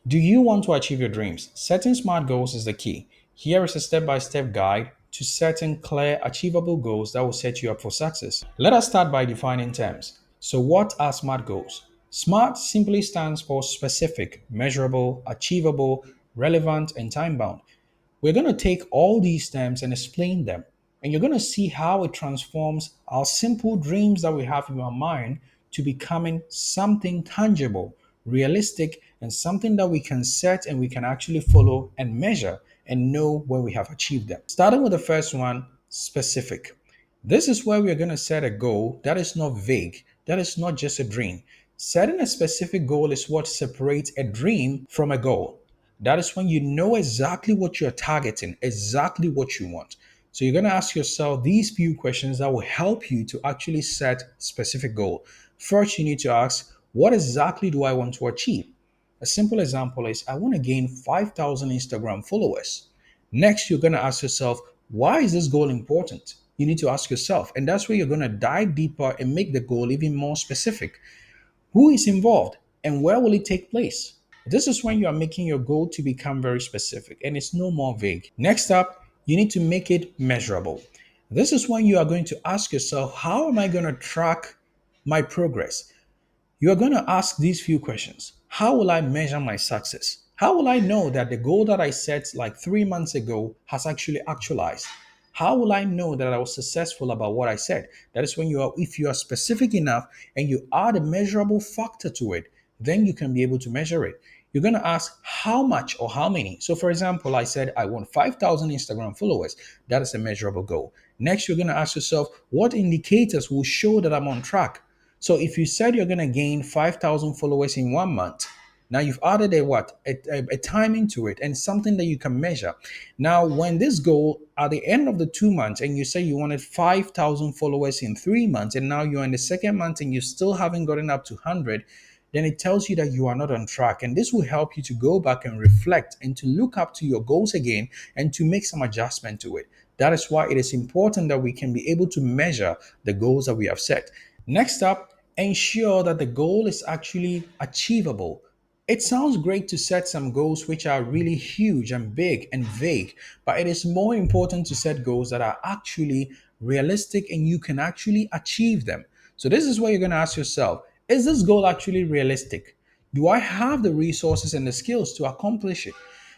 Do you want to achieve your dreams? Setting smart goals is the key. Here is a step by step guide to setting clear, achievable goals that will set you up for success. Let us start by defining terms. So, what are SMART goals? SMART simply stands for specific, measurable, achievable, relevant, and time bound. We're going to take all these terms and explain them. And you're going to see how it transforms our simple dreams that we have in our mind to becoming something tangible, realistic, and something that we can set and we can actually follow and measure and know when we have achieved them. Starting with the first one, specific. This is where we're going to set a goal that is not vague, that is not just a dream. Setting a specific goal is what separates a dream from a goal. That is when you know exactly what you're targeting, exactly what you want. So you're going to ask yourself these few questions that will help you to actually set specific goal. First, you need to ask, what exactly do I want to achieve? A simple example is I want to gain 5,000 Instagram followers. Next, you're going to ask yourself, why is this goal important? You need to ask yourself, and that's where you're going to dive deeper and make the goal even more specific. Who is involved and where will it take place? This is when you are making your goal to become very specific and it's no more vague. Next up, you need to make it measurable. This is when you are going to ask yourself, how am I going to track my progress? You're going to ask these few questions. How will I measure my success? How will I know that the goal that I set like 3 months ago has actually actualized? How will I know that I was successful about what I said? That is when you are, if you are specific enough and you add a measurable factor to it, then you can be able to measure it. You're going to ask how much or how many. So, for example, I said I want 5,000 Instagram followers. That is a measurable goal. Next, you're going to ask yourself, what indicators will show that I'm on track? So if you said you're going to gain 5,000 followers in 1 month, now you've added a what? A timing to it and something that you can measure. Now, when this goal at the end of the 2 months and you say you wanted 5,000 followers in 3 months and now you're in the second month and you still haven't gotten up to 100, then it tells you that you are not on track. And this will help you to go back and reflect and to look up to your goals again and to make some adjustment to it. That is why it is important that we can be able to measure the goals that we have set. Next up, ensure that the goal is actually achievable. It sounds great to set some goals which are really huge and big and vague, but it is more important to set goals that are actually realistic and you can actually achieve them. So, this is where you're going to ask yourself, is this goal actually realistic? Do I have the resources and the skills to accomplish it?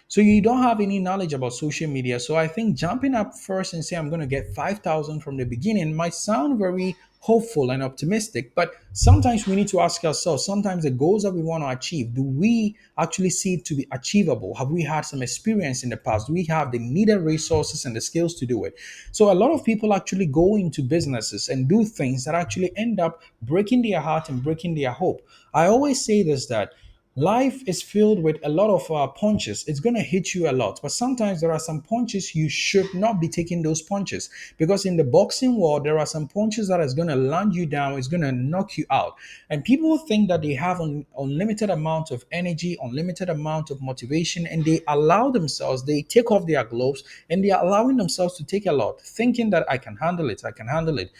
So you don't have any knowledge about social media. So I think jumping up first and say I'm going to get 5,000 from the beginning might sound very hopeful and optimistic, but sometimes we need to ask ourselves, sometimes the goals that we want to achieve, do we actually see it to be achievable? Have we had some experience in the past? Do we have the needed resources and the skills to do it? So a lot of people actually go into businesses and do things that actually end up breaking their heart and breaking their hope. I always say this, that life is filled with a lot of punches. It's going to hit you a lot. But sometimes there are some punches you should not be taking those punches. Because in the boxing world, there are some punches that is going to land you down. It's going to knock you out. And people think that they have an unlimited amount of energy, unlimited amount of motivation, and they allow themselves, they take off their gloves and they are allowing themselves to take a lot, thinking that I can handle it, I can handle it.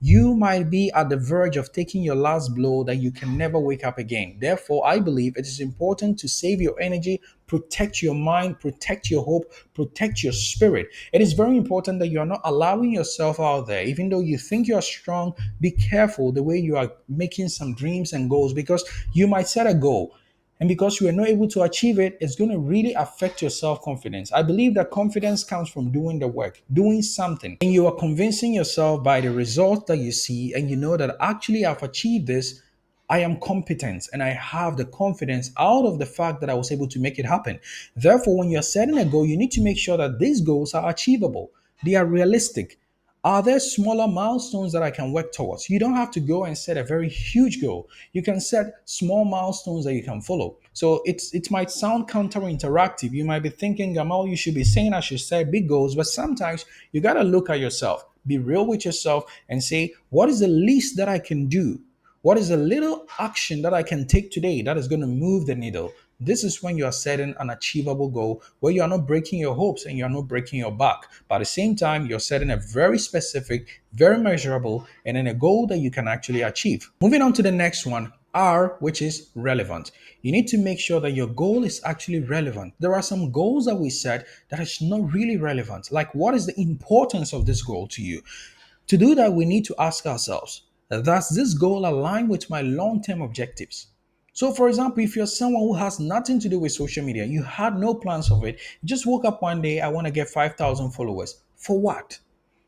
You might be at the verge of taking your last blow that you can never wake up again. Therefore, I believe it is important to save your energy, protect your mind, protect your hope, protect your spirit. It is very important that you're not allowing yourself out there, even though you think you're strong. Be careful the way you are making some dreams and goals, because you might set a goal. And because you are not able to achieve it, it's going to really affect your self confidence. I believe that confidence comes from doing the work, doing something. And you are convincing yourself by the result that you see, and you know that actually I've achieved this. I am competent and I have the confidence out of the fact that I was able to make it happen. Therefore, when you're setting a goal, you need to make sure that these goals are achievable, they are realistic. Are there smaller milestones that I can work towards? You don't have to go and set a very huge goal. You can set small milestones that you can follow. So it might sound counter-interactive. You might be thinking, Gamal, you should be saying I should set big goals, but sometimes you gotta look at yourself, be real with yourself, and say, what is the least that I can do? What is a little action that I can take today that is going to move the needle? This is when you are setting an achievable goal where you are not breaking your hopes and you are not breaking your back. But at the same time, you're setting a very specific, very measurable, and then a goal that you can actually achieve. Moving on to the next one, R, which is relevant. You need to make sure that your goal is actually relevant. There are some goals that we set that is not really relevant. Like, what is the importance of this goal to you? To do that, we need to ask ourselves, does this goal align with my long term objectives? So, for example, if you're someone who has nothing to do with social media, you had no plans of it, you just woke up one day, I want to get 5,000 followers. For what?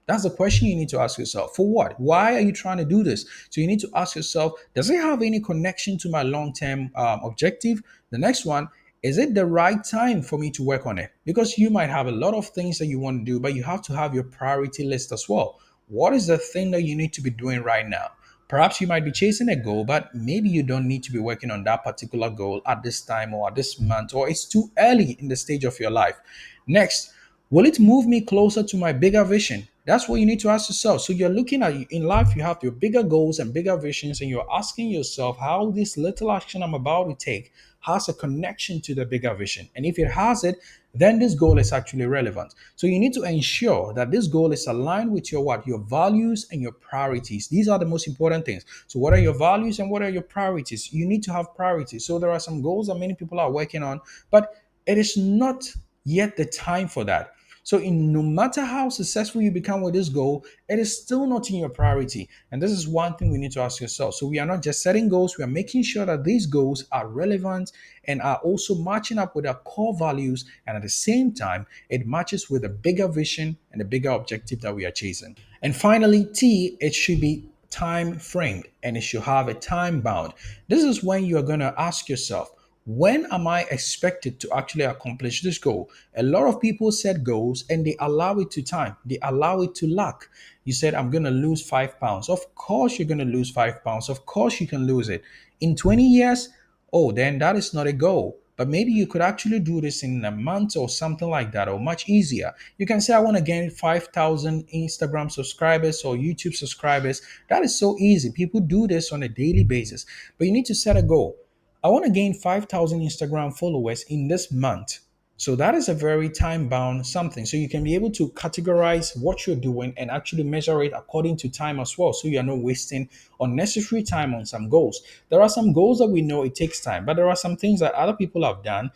That's the question you need to ask yourself. For what? Why are you trying to do this? So you need to ask yourself, does it have any connection to my long term objective? The next one, is it the right time for me to work on it? Because you might have a lot of things that you want to do, but you have to have your priority list as well. What is the thing that you need to be doing right now? Perhaps you might be chasing a goal, but maybe you don't need to be working on that particular goal at this time or at this month, or it's too early in the stage of your life. Next, will it move me closer to my bigger vision? That's what you need to ask yourself. So you're looking at in life, you have your bigger goals and bigger visions, and you're asking yourself how this little action I'm about to take has a connection to the bigger vision. And if it has it, then this goal is actually relevant. So you need to ensure that this goal is aligned with your what? Your values and your priorities. These are the most important things. So what are your values and what are your priorities? You need to have priorities. So there are some goals that many people are working on, but it is not yet the time for that. So, no matter how successful you become with this goal, it is still not in your priority. And this is one thing we need to ask yourself. So, we are not just setting goals, we are making sure that these goals are relevant and are also matching up with our core values. And at the same time, it matches with a bigger vision and a bigger objective that we are chasing. And finally, T, it should be time framed and it should have a time bound. This is when you are going to ask yourself, when am I expected to actually accomplish this goal? A lot of people set goals and they allow it to time, they allow it to luck. You said, I'm going to lose 5 pounds. Of course, you're going to lose 5 pounds. Of course, you can lose it. In 20 years, oh, then that is not a goal. But maybe you could actually do this in a month or something like that, or much easier. You can say, I want to gain 5,000 Instagram subscribers or YouTube subscribers. That is so easy. People do this on a daily basis. But you need to set a goal. I want to gain 5,000 Instagram followers in this month. So that is a very time bound something. So you can be able to categorize what you're doing and actually measure it according to time as well. So you're not wasting unnecessary time on some goals. There are some goals that we know it takes time, but there are some things that other people have done.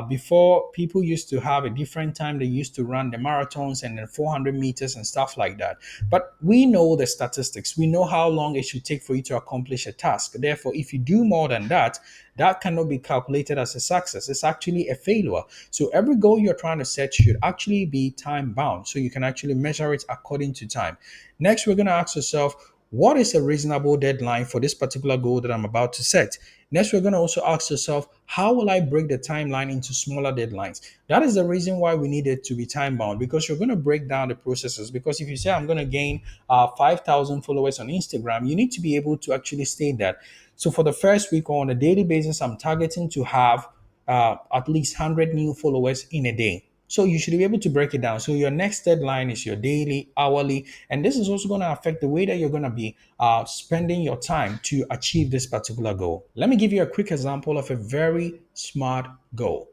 Before, people used to have a different time. They used to run the marathons and the 400 meters and stuff like that. But we know the statistics. We know how long it should take for you to accomplish a task. Therefore, if you do more than that, that cannot be calculated as a success. It's actually a failure. So every goal you're trying to set should actually be time bound. So you can actually measure it according to time. Next, we're going to ask yourself, what is a reasonable deadline for this particular goal that I'm about to set? Next, we're going to also ask yourself, how will I break the timeline into smaller deadlines? That is the reason why we need it to be time bound, because you're going to break down the processes. Because if you say, I'm going to gain 5,000 followers on Instagram, you need to be able to actually state that. So for the first week or on a daily basis, I'm targeting to have at least 100 new followers in a day. So you should be able to break it down. So your next deadline is your daily, hourly, and this is also going to affect the way that you're going to be spending your time to achieve this particular goal. Let me give you a quick example of a very smart goal.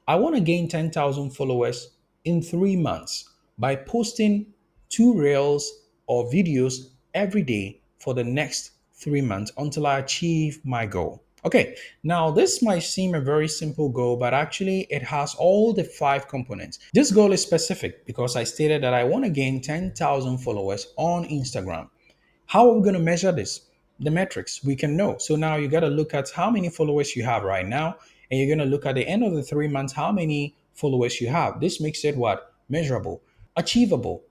I want to gain 10,000 followers in 3 months by posting two reels or videos every day for the next 3 months until I achieve my goal. Okay, now this might seem a very simple goal, but actually it has all the five components. This goal is specific because I stated that I want to gain 10,000 followers on Instagram. How are we going to measure this? The metrics we can know. So now you got to look at how many followers you have right now, and you're going to look at the end of the 3 months how many followers you have. This makes it what? Measurable. Achievable.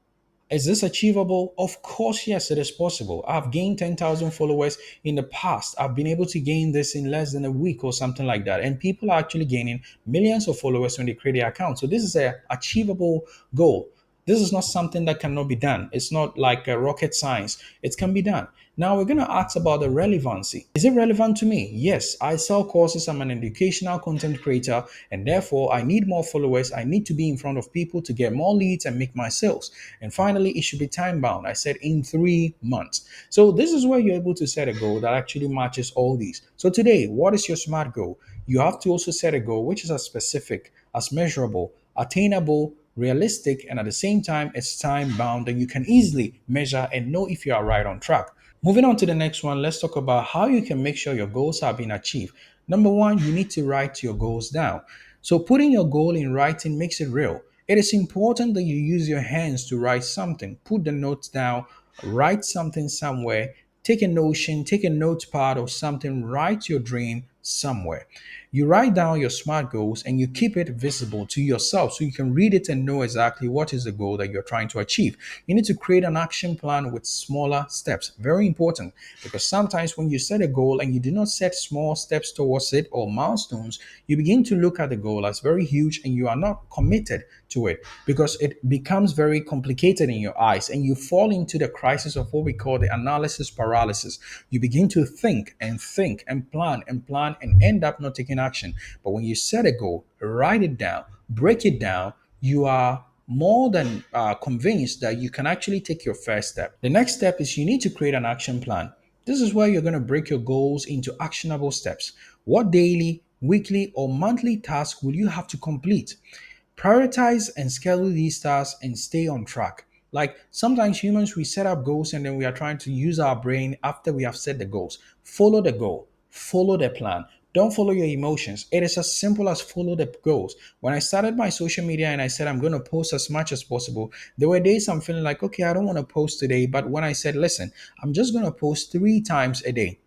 Is this achievable? Of course, yes, it is possible. I've gained 10,000 followers in the past. I've been able to gain this in less than a week or something like that. And people are actually gaining millions of followers when they create their account. So this is an achievable goal. This is not something that cannot be done. It's not like a rocket science. It can be done. Now we're going to ask about the relevancy. Is it relevant to me? Yes, I sell courses. I'm an educational content creator, and therefore I need more followers. I need to be in front of people to get more leads and make my sales. And finally, it should be time bound. I said in 3 months. So this is where you're able to set a goal that actually matches all these. So today, what is your SMART goal? You have to also set a goal which is as specific, as measurable, attainable, realistic, and at the same time, it's time bound that you can easily measure and know if you are right on track. Moving on to the next one, let's talk about how you can make sure your goals are being achieved. Number one, you need to write your goals down. So, putting your goal in writing makes it real. It is important that you use your hands to write something. Put the notes down, write something somewhere, take a notion, take a notepad or something, write your dream somewhere. You write down your SMART goals and you keep it visible to yourself so you can read it and know exactly what is the goal that you're trying to achieve. You need to create an action plan with smaller steps. Very important, because sometimes when you set a goal and you do not set small steps towards it or milestones, you begin to look at the goal as very huge and you are not committed to it because it becomes very complicated in your eyes and you fall into the crisis of what we call the analysis paralysis. You begin to think and plan and end up not taking action. But when you set a goal, write it down, break it down, you are more than convinced that you can actually take your first step. The next step is you need to create an action plan. This is where you're going to break your goals into actionable steps. What daily, weekly, or monthly tasks will you have to complete? Prioritize and schedule these tasks and stay on track. Like sometimes humans, we set up goals and then we are trying to use our brain after we have set the goals. Follow the goal, follow the plan. Don't follow your emotions. It is as simple as follow the goals. When I started my social media and I said I'm going to post as much as possible, there were days I'm feeling like, okay, I don't want to post today. But when I said, listen, I'm just going to post 3 times a day,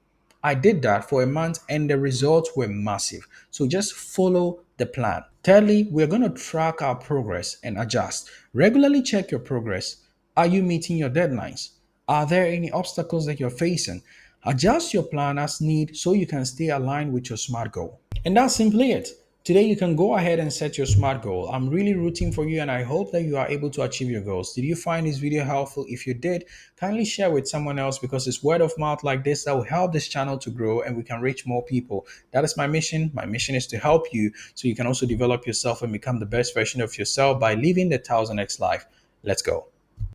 I did that for a month and the results were massive. So just follow the plan. Thirdly, we're going to track our progress and adjust. Regularly check your progress. Are you meeting your deadlines? Are there any obstacles that you're facing? Adjust your plan as need so you can stay aligned with your SMART goal. And that's simply it. Today, you can go ahead and set your SMART goal. I'm really rooting for you and I hope that you are able to achieve your goals. Did you find this video helpful? If you did, kindly share with someone else because it's word of mouth like this that will help this channel to grow and we can reach more people. That is my mission. My mission is to help you so you can also develop yourself and become the best version of yourself by living the 1000x life. Let's go.